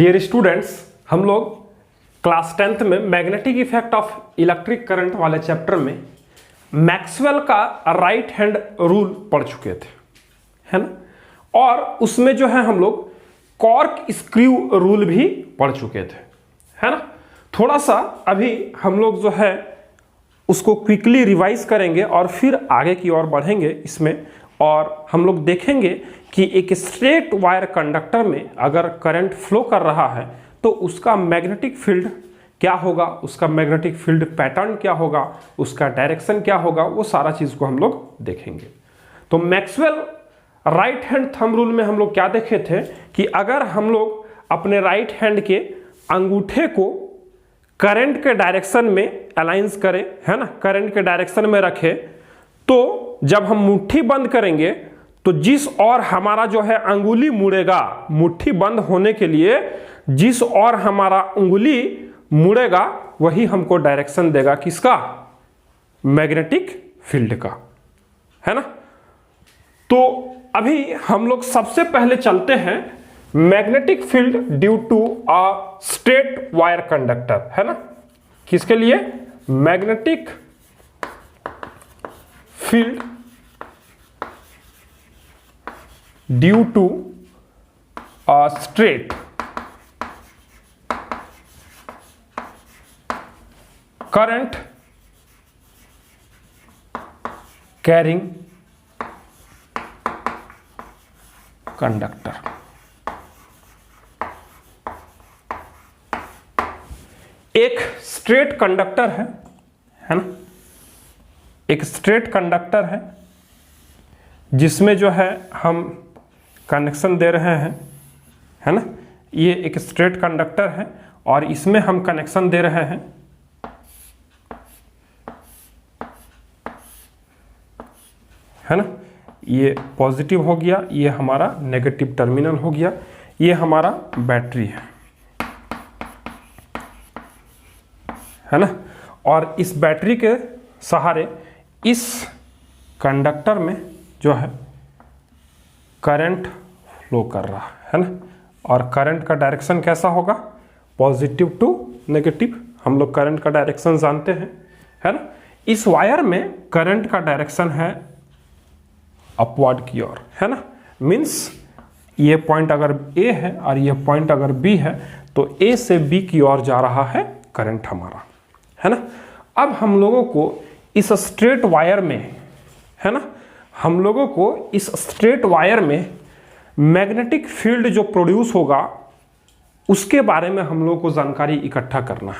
Dear students, हम लोग class 10th में magnetic effect of electric current वाले चैप्टर में मैक्सवेल का राइट हैंड रूल पढ़ चुके थे, है ना। और उसमें जो है हम लोग कॉर्क स्क्रू रूल भी पढ़ चुके थे, है ना। थोड़ा सा अभी हम लोग जो है उसको क्विकली रिवाइज करेंगे और फिर आगे की ओर बढ़ेंगे इसमें, और हम लोग देखेंगे कि एक स्ट्रेट वायर कंडक्टर में अगर करंट फ्लो कर रहा है तो उसका मैग्नेटिक फील्ड क्या होगा, उसका मैग्नेटिक फील्ड पैटर्न क्या होगा, उसका डायरेक्शन क्या होगा, वो सारा चीज़ को हम लोग देखेंगे। तो Maxwell right hand thumb rule में हम लोग क्या देखे थे कि अगर हम लोग अपने राइट हैंड के अंगूठे को करंट के डायरेक्शन में अलाइंस करें, है ना, करंट के डायरेक्शन में रखें, तो जब हम मुट्ठी बंद करेंगे तो जिस और हमारा जो है अंगुली मुड़ेगा, मुट्ठी बंद होने के लिए जिस और हमारा उंगली मुड़ेगा वही हमको डायरेक्शन देगा किसका, मैग्नेटिक फील्ड का, है ना। तो अभी हम लोग सबसे पहले चलते हैं magnetic field due to a straight wire conductor, है ना। किसके लिए, magnetic field due to a straight current carrying conductor. एक स्ट्रेट कंडक्टर है ना, एक स्ट्रेट कंडक्टर है जिसमें जो है हम कनेक्शन दे रहे हैं, है ना। ये एक स्ट्रेट कंडक्टर है और इसमें हम कनेक्शन दे रहे हैं, है ना। ये पॉजिटिव हो गया, ये हमारा नेगेटिव टर्मिनल हो गया, ये हमारा बैटरी है ना। और इस बैटरी के सहारे इस कंडक्टर में जो है करंट फ्लो कर रहा है ना। और करंट का डायरेक्शन कैसा होगा, पॉजिटिव टू नेगेटिव, हम लोग करंट का डायरेक्शन जानते हैं, है ना। इस वायर में करंट का डायरेक्शन है अपवर्ड की ओर, है ना। मीन्स ये पॉइंट अगर ए है और ये पॉइंट अगर बी है तो ए से बी की ओर जा रहा है करंट हमारा, है ना। अब हम लोगों को इस स्ट्रेट वायर में, है ना, हम लोगों को इस स्ट्रेट वायर में मैग्नेटिक फील्ड जो प्रोड्यूस होगा उसके बारे में हम लोगों को जानकारी इकट्ठा करना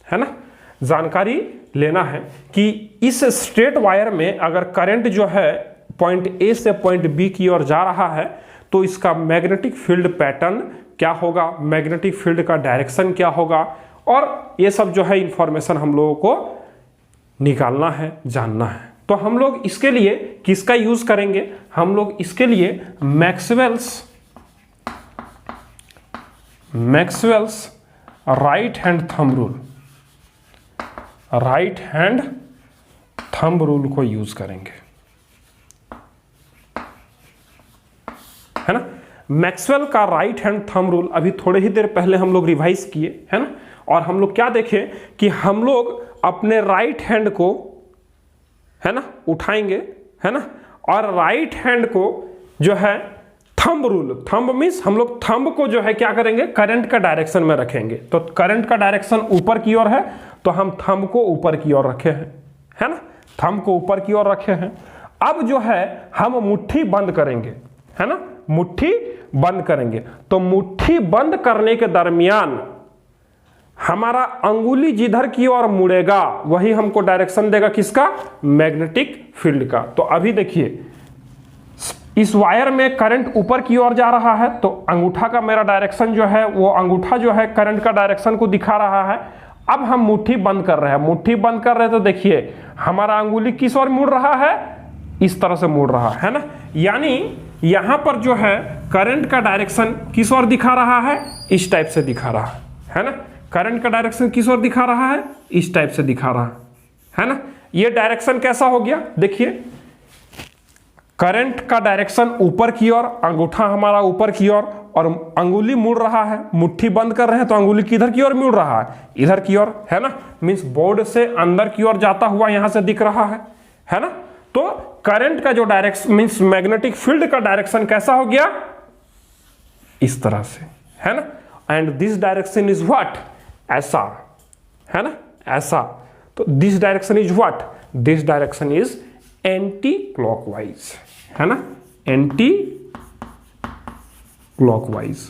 है ना। जानकारी लेना है कि इस स्ट्रेट वायर में अगर करंट जो है पॉइंट ए से पॉइंट बी की ओर जा रहा है तो इसका मैग्नेटिक फील्ड पैटर्न क्या होगा, मैग्नेटिक फील्ड का डायरेक्शन क्या होगा, और ये सब जो है इंफॉर्मेशन हम लोगों को निकालना है, जानना है। तो हम लोग इसके लिए किसका यूज करेंगे, हम लोग इसके लिए Maxwell's right hand thumb rule, right hand thumb rule को यूज करेंगे, है ना। मैक्सवेल का राइट हैंड थंब रूल अभी थोड़े ही देर पहले हम लोग रिवाइज किए, है ना। और हम लोग क्या देखें कि हम लोग अपने राइट हैंड को, है ना, उठाएंगे, है ना, और राइट हैंड को जो है थंब रूल, थंब मीन्स हम लोग थंब को जो है क्या करेंगे, करंट का डायरेक्शन में रखेंगे। तो करंट का डायरेक्शन ऊपर की ओर है तो हम थंब को ऊपर की ओर रखे हैं, है ना, थंब को ऊपर की ओर रखे हैं। अब जो है हम मुट्ठी बंद करेंगे, है ना, मुट्ठी बंद करेंगे। तो मुट्ठी बंद करने के दरमियान हमारा अंगुली जिधर की ओर मुड़ेगा वही हमको डायरेक्शन देगा किसका, मैग्नेटिक फील्ड का। तो अभी देखिए इस वायर में करंट ऊपर की ओर जा रहा है तो अंगूठा का मेरा डायरेक्शन जो है वो अंगूठा जो है करंट का डायरेक्शन को दिखा रहा है। अब हम मुट्ठी बंद कर रहे हैं, मुट्ठी बंद कर रहे हैं तो देखिए हमारा अंगुली किस ओर मुड़ रहा है, इस तरह से मुड़ रहा है ना। यानी यहां पर जो है करंट का डायरेक्शन किस ओर दिखा रहा है, इस टाइप से दिखा रहा है ना। करंट का डायरेक्शन किस ओर दिखा रहा है, इस टाइप से दिखा रहा है ना। ये डायरेक्शन कैसा हो गया, देखिए करंट का डायरेक्शन ऊपर की ओर, अंगूठा हमारा ऊपर की ओर, और अंगुली मुड़ रहा है, मुट्ठी बंद कर रहे हैं तो अंगुली किधर की ओर मुड़ रहा है, इधर की ओर, है ना। मींस बोर्ड से अंदर की ओर जाता हुआ यहां से दिख रहा है ना। तो करंट का जो डायरेक्शन मींस मैग्नेटिक फील्ड का डायरेक्शन कैसा हो गया, इस तरह से, है ना। And this direction is what, ऐसा, है ना, ऐसा। तो this direction is what, this direction is anti clockwise, है ना, एंटी क्लॉकवाइज।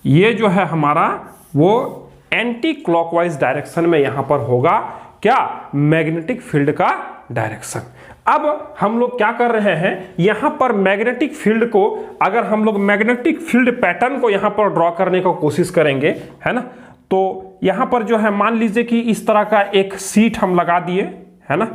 ये जो है हमारा वो एंटी क्लॉकवाइज डायरेक्शन में यहां पर होगा क्या, मैग्नेटिक फील्ड का डायरेक्शन। अब हम लोग क्या कर रहे हैं, यहां पर मैग्नेटिक फील्ड को, अगर हम लोग मैग्नेटिक फील्ड पैटर्न को यहां पर ड्रॉ करने की कोशिश करेंगे, है ना, तो यहां पर जो है मान लीजिए कि इस तरह का एक सीट हम लगा दिए, है ना,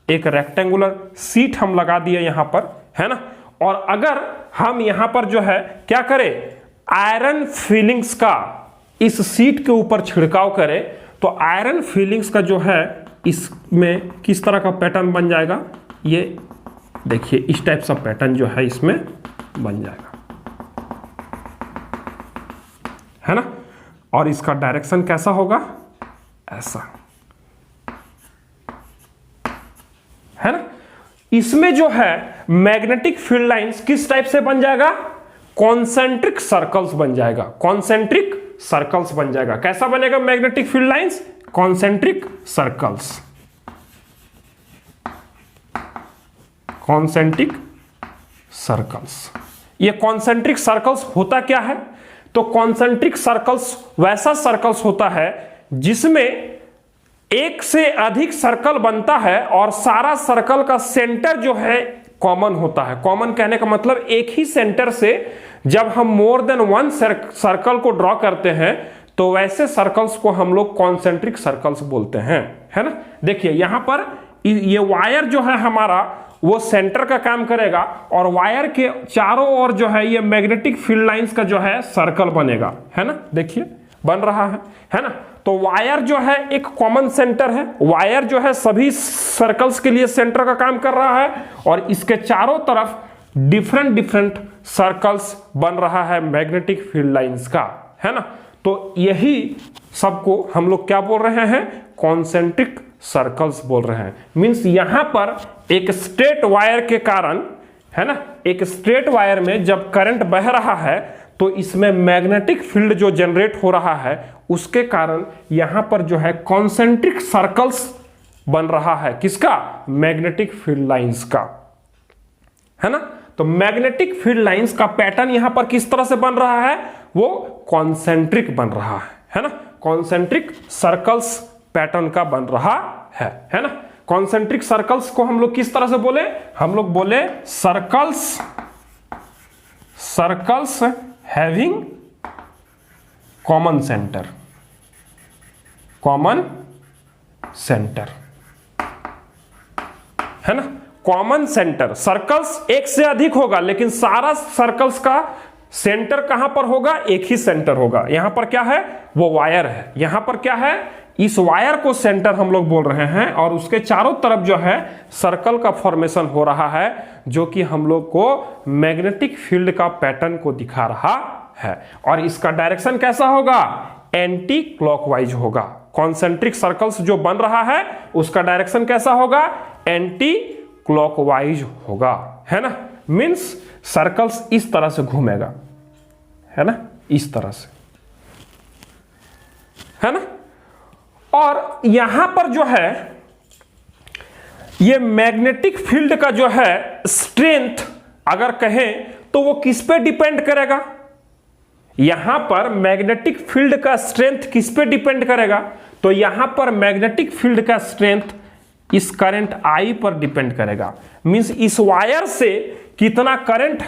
एक रेक्टेंगुलर सीट हम लगा दिए यहां पर, है ना। और अगर हम यहां पर जो है क्या करें, आयरन फीलिंग्स का इस सीट के ऊपर छिड़काव करें, तो आयरन फीलिंग्स का जो है इसमें किस तरह का पैटर्न बन जाएगा, ये देखिए इस टाइप सा पैटर्न जो है इसमें बन जाएगा, है ना। और इसका डायरेक्शन कैसा होगा, ऐसा, है ना। इसमें जो है मैग्नेटिक फील्ड लाइंस किस टाइप से बन जाएगा, कॉन्सेंट्रिक सर्कल्स बन जाएगा, कॉन्सेंट्रिक सर्कल्स बन जाएगा। कैसा बनेगा magnetic field lines, concentric circles, concentric circles. ये कॉन्सेंट्रिक सर्कल्स होता क्या है, तो कॉन्सेंट्रिक सर्कल्स वैसा सर्कल्स होता है जिसमें एक से अधिक सर्कल बनता है और सारा सर्कल का सेंटर जो है कॉमन होता है। कॉमन कहने का मतलब एक ही सेंटर से जब हम मोर देन वन सर्कल को ड्रॉ करते हैं तो वैसे सर्कल्स को हम लोग कॉन्सेंट्रिक सर्कल्स बोलते हैं, है ना। देखिए यहां पर ये वायर जो है हमारा वो सेंटर का काम करेगा और वायर के चारों ओर जो है ये मैग्नेटिक फील्ड लाइंस का जो है सर्कल बनेगा, है ना। देखिए बन रहा है ना। तो वायर जो है एक कॉमन सेंटर है, वायर जो है सभी सर्कल्स के लिए सेंटर का काम कर रहा है और इसके चारों तरफ डिफरेंट सर्कल्स बन रहा है मैग्नेटिक फील्ड लाइंस का, है ना। तो यही सबको हम लोग क्या बोल रहे हैं, कॉन्सेंट्रिक सर्कल्स बोल रहे हैं। मींस यहां पर एक स्ट्रेट वायर के कारण, है ना, एक स्ट्रेट वायर में जब करंट बह रहा है तो इसमें मैग्नेटिक फील्ड जो जनरेट हो रहा है उसके कारण यहां पर जो है कॉन्सेंट्रिक सर्कल्स बन रहा है, किसका, मैग्नेटिक फील्ड लाइंस का, है ना। तो मैग्नेटिक फील्ड लाइंस का पैटर्न यहां पर किस तरह से बन रहा है, वो कॉन्सेंट्रिक बन रहा है ना। कॉन्सेंट्रिक सर्कल्स पैटर्न का बन रहा है ना। कॉन्सेंट्रिक सर्कल्स को हम लोग किस तरह से बोले, हम लोग बोले सर्कल्स हैविंग कॉमन सेंटर, है ना। कॉमन सेंटर, सर्कल्स एक से अधिक होगा लेकिन सारा सर्कल्स का सेंटर कहां पर होगा, एक ही सेंटर होगा। यहां पर क्या है, वो वायर है, यहां पर क्या है, इस वायर को सेंटर हम लोग बोल रहे हैं और उसके चारों तरफ जो है सर्कल का फॉर्मेशन हो रहा है जो कि हम लोग को मैग्नेटिक फील्ड का पैटर्न को दिखा रहा है। और इसका डायरेक्शन कैसा होगा, एंटी क्लॉकवाइज होगा। कॉन्सेंट्रिक सर्कल्स जो बन रहा है उसका डायरेक्शन कैसा होगा, एंटी क्लॉकवाइज होगा, है ना। मींस सर्कल्स इस तरह से घूमेगा, है ना, इस तरह से, है ना। और यहां पर जो है ये मैग्नेटिक फील्ड का जो है स्ट्रेंथ अगर कहें तो वो किस पे डिपेंड करेगा, यहां पर मैग्नेटिक फील्ड का स्ट्रेंथ किस पे डिपेंड करेगा, तो यहां पर मैग्नेटिक फील्ड का स्ट्रेंथ इस करंट I पर डिपेंड करेगा। मींस इस वायर से कितना करंट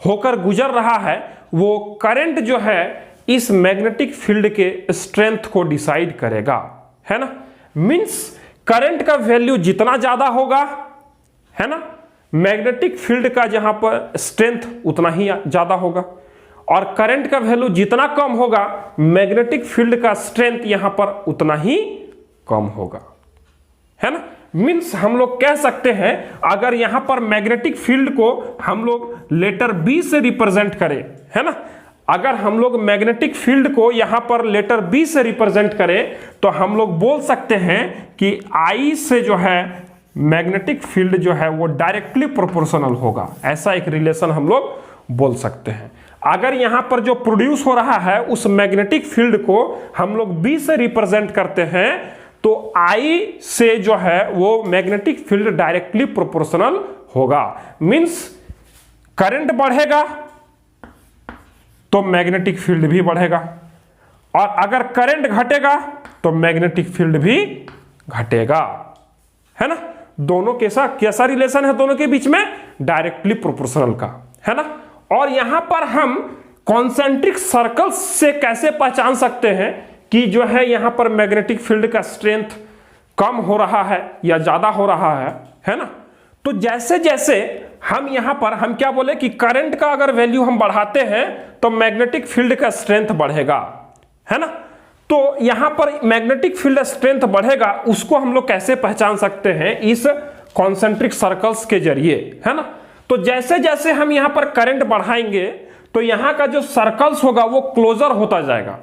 होकर गुजर रहा है वो करंट जो है इस मैग्नेटिक फील्ड के स्ट्रेंथ को डिसाइड करेगा, है ना। मींस करंट का वैल्यू जितना ज्यादा होगा, है ना, मैग्नेटिक फील्ड का जहां पर स्ट्रेंथ उतना ही ज्यादा होगा और करंट का वैल्यू जितना कम होगा मैग्नेटिक फील्ड का स्ट्रेंथ यहां पर उतना ही कम होगा, है ना। मीन्स हम लोग कह सकते हैं अगर यहां पर मैग्नेटिक फील्ड को हम लोग लेटर बी से रिप्रेजेंट करें, है ना, अगर हम लोग मैग्नेटिक फील्ड को यहां पर लेटर बी से रिप्रेजेंट करें तो हम लोग बोल सकते हैं कि आई से जो है मैग्नेटिक फील्ड जो है वो डायरेक्टली प्रोपोर्शनल होगा। ऐसा एक रिलेशन हम लोग बोल सकते हैं। अगर यहां पर जो प्रोड्यूस हो रहा है उस मैग्नेटिक फील्ड को हम लोग बी से रिप्रेजेंट करते हैं तो आई से जो है वो मैग्नेटिक फील्ड डायरेक्टली प्रोपोर्शनल होगा। मींस करंट बढ़ेगा तो मैग्नेटिक फील्ड भी बढ़ेगा, और अगर करंट घटेगा तो मैग्नेटिक फील्ड भी घटेगा, है ना। दोनों कैसा रिलेशन है दोनों के बीच में? डायरेक्टली प्रोपोर्शनल का, है ना। और यहां पर हम कॉन्सेंट्रिक सर्कल्स से कैसे पहचान सकते हैं कि जो है यहां पर मैग्नेटिक फील्ड का स्ट्रेंथ कम हो रहा है या ज्यादा हो रहा है ना। तो जैसे जैसे हम यहां पर हम क्या बोले कि करंट का अगर वैल्यू हम बढ़ाते हैं तो मैग्नेटिक फील्ड का स्ट्रेंथ बढ़ेगा, है ना। तो यहां पर मैग्नेटिक फील्ड स्ट्रेंथ बढ़ेगा, उसको हम लोग कैसे पहचान सकते हैं? इस कॉन्सेंट्रिक सर्कल्स के जरिए, है ना। तो जैसे जैसे हम यहां पर करंट बढ़ाएंगे तो यहां का जो सर्कल्स होगा वो क्लोजर होता जाएगा,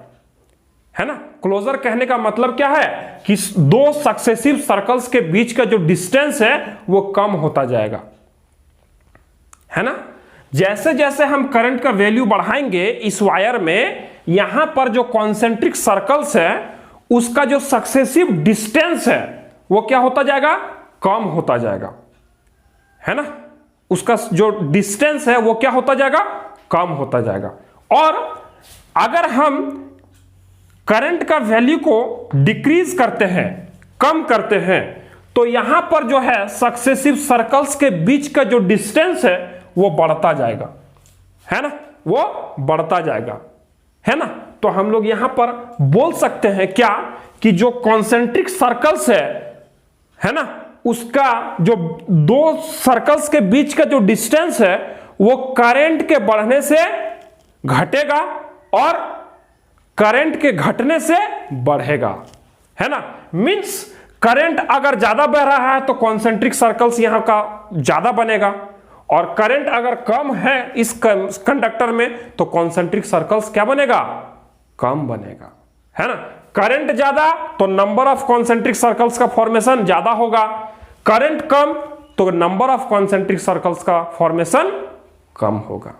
है ना। क्लोजर कहने का मतलब क्या है कि दो सक्सेसिव सर्कल्स के बीच का जो डिस्टेंस है वो कम होता जाएगा, है ना। जैसे जैसे हम करंट का वैल्यू बढ़ाएंगे इस वायर में, यहां पर जो कॉन्सेंट्रिक सर्कल्स है उसका जो सक्सेसिव डिस्टेंस है वो क्या होता जाएगा? कम होता जाएगा, है ना। उसका जो डिस्टेंस है वो क्या होता जाएगा? कम होता जाएगा। और अगर हम करंट का वैल्यू को डिक्रीज करते हैं, कम करते हैं, तो यहां पर जो है सक्सेसिव सर्कल्स के बीच का जो डिस्टेंस है वो बढ़ता जाएगा, है ना, वो बढ़ता जाएगा, है ना। तो हम लोग यहां पर बोल सकते हैं क्या कि जो कॉन्सेंट्रिक सर्कल्स है ना, उसका जो दो सर्कल्स के बीच का जो डिस्टेंस है वो करंट के बढ़ने से घटेगा और करंट के घटने से बढ़ेगा, है ना। मींस करंट अगर ज्यादा बह रहा है तो कॉन्सेंट्रिक सर्कल्स यहां का ज्यादा बनेगा, और करंट अगर कम है इस कंडक्टर में तो कॉन्सेंट्रिक सर्कल्स क्या बनेगा? कम बनेगा, है ना। करंट ज्यादा तो नंबर ऑफ कॉन्सेंट्रिक सर्कल्स का फॉर्मेशन ज्यादा होगा, करंट कम तो नंबर ऑफ कॉन्सेंट्रिक सर्कल्स का फॉर्मेशन कम होगा।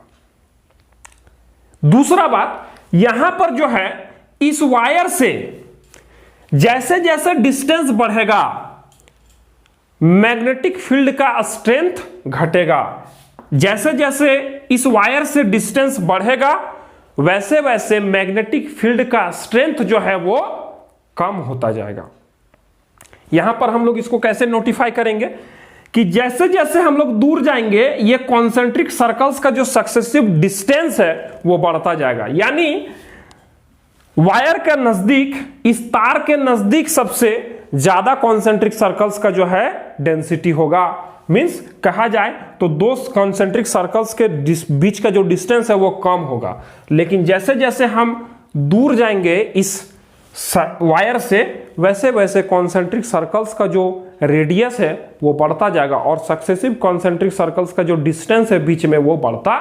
दूसरा बात, यहां पर जो है इस वायर से जैसे जैसे डिस्टेंस बढ़ेगा मैग्नेटिक फील्ड का स्ट्रेंथ घटेगा। जैसे जैसे इस वायर से डिस्टेंस बढ़ेगा वैसे वैसे मैग्नेटिक फील्ड का स्ट्रेंथ जो है वो कम होता जाएगा। यहां पर हम लोग इसको कैसे नोटिफाई करेंगे कि जैसे जैसे हम लोग दूर जाएंगे ये कॉन्सेंट्रिक सर्कल्स का जो सक्सेसिव डिस्टेंस है वो बढ़ता जाएगा। यानी वायर के नजदीक, इस तार के नजदीक सबसे ज्यादा कॉन्सेंट्रिक सर्कल्स का जो है डेंसिटी होगा। मींस कहा जाए तो दो कॉन्सेंट्रिक सर्कल्स के बीच का जो डिस्टेंस है वो कम होगा, लेकिन जैसे जैसे हम दूर जाएंगे इस वायर से वैसे वैसे कॉन्सेंट्रिक सर्कल्स का जो रेडियस है वो बढ़ता जाएगा और सक्सेसिव कॉन्सेंट्रिक सर्कल्स का जो डिस्टेंस है बीच में वो बढ़ता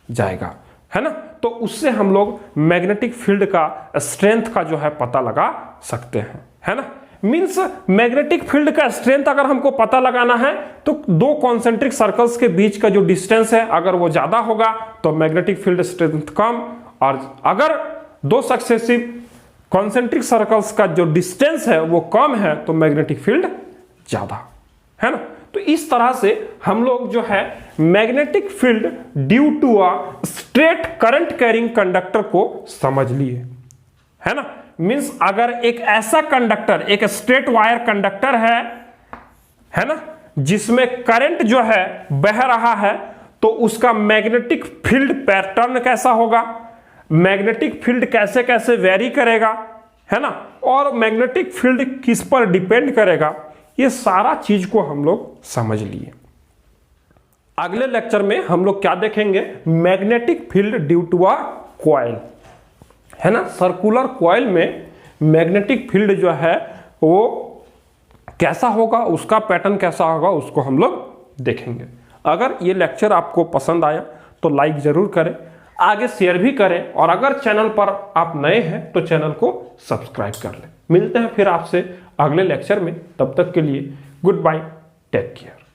जाएगा, है ना। तो उससे हम लोग मैग्नेटिक फील्ड का स्ट्रेंथ का जो है पता लगा सकते हैं, है ना। मींस मैग्नेटिक फील्ड का स्ट्रेंथ अगर हमको पता लगाना है तो दो कॉन्सेंट्रिक सर्कल्स के बीच का जो डिस्टेंस है अगर वो ज्यादा होगा तो मैग्नेटिक फील्ड स्ट्रेंथ कम, और अगर दो सक्सेसिव कॉन्सेंट्रिक सर्कल्स का जो डिस्टेंस है वो कम है तो मैग्नेटिक फील्ड ज्यादा, है ना। तो इस तरह से हम लोग जो है magnetic field due to a straight current carrying conductor को समझ लिए, है ना। मींस अगर एक ऐसा कंडक्टर, एक स्ट्रेट वायर कंडक्टर है ना, जिसमें करंट जो है बह रहा है तो उसका मैग्नेटिक फील्ड पैटर्न कैसा होगा, मैग्नेटिक फील्ड कैसे कैसे वेरी करेगा, है ना, और मैग्नेटिक फील्ड किस पर डिपेंड करेगा, ये सारा चीज को हम लोग समझ लिए। अगले लेक्चर में हम लोग क्या देखेंगे? Magnetic field due to a coil, है ना। सर्कुलर कॉइल में मैग्नेटिक फील्ड जो है वो कैसा होगा, उसका पैटर्न कैसा होगा, उसको हम लोग देखेंगे। अगर ये लेक्चर आपको पसंद आया तो लाइक जरूर करें, आगे शेयर भी करें, और अगर चैनल पर आप नए हैं तो चैनल को सब्सक्राइब कर लें। मिलते हैं फिर आपसे अगले लेक्चर में, तब तक के लिए गुड बाय, टेक केयर।